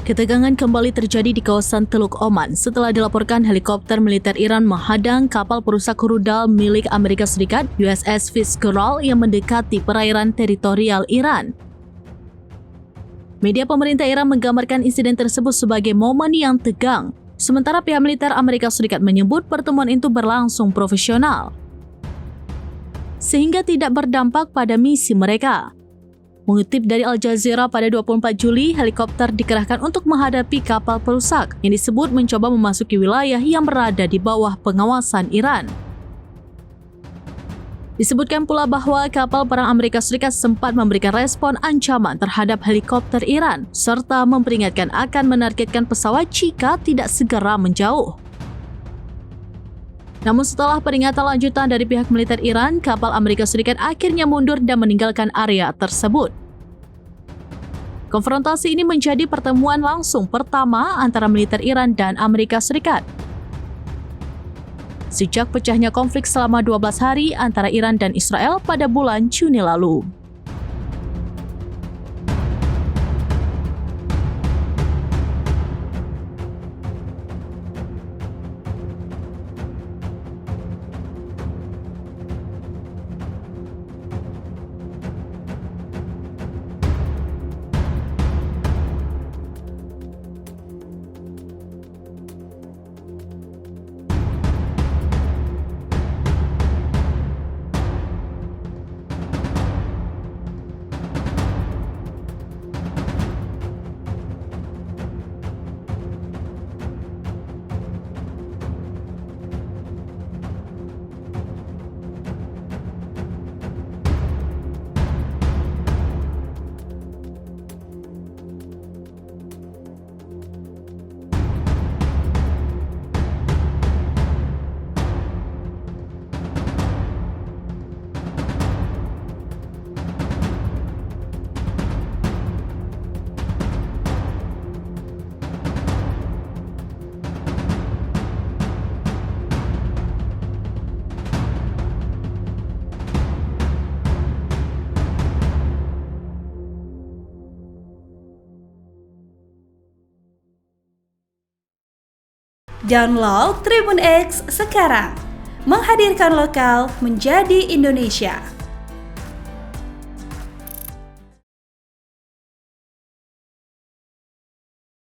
Ketegangan kembali terjadi di kawasan Teluk Oman setelah dilaporkan helikopter militer Iran menghadang kapal perusak rudal milik Amerika Serikat USS Fitzgerald yang mendekati perairan teritorial Iran. Media pemerintah Iran menggambarkan insiden tersebut sebagai momen yang tegang, sementara pihak militer Amerika Serikat menyebut pertemuan itu berlangsung profesional, sehingga tidak berdampak pada misi mereka. Mengutip dari Al Jazeera, pada 24 Juli, helikopter dikerahkan untuk menghadapi kapal perusak yang disebut mencoba memasuki wilayah yang berada di bawah pengawasan Iran. Disebutkan pula bahwa kapal perang Amerika Serikat sempat memberikan respon ancaman terhadap helikopter Iran, serta memperingatkan akan menargetkan pesawat jika tidak segera menjauh. Namun setelah peringatan lanjutan dari pihak militer Iran, kapal Amerika Serikat akhirnya mundur dan meninggalkan area tersebut. Konfrontasi ini menjadi pertemuan langsung pertama antara militer Iran dan Amerika Serikat sejak pecahnya konflik selama 12 hari antara Iran dan Israel pada bulan Juni lalu. Download Tribun X sekarang, menghadirkan lokal menjadi Indonesia.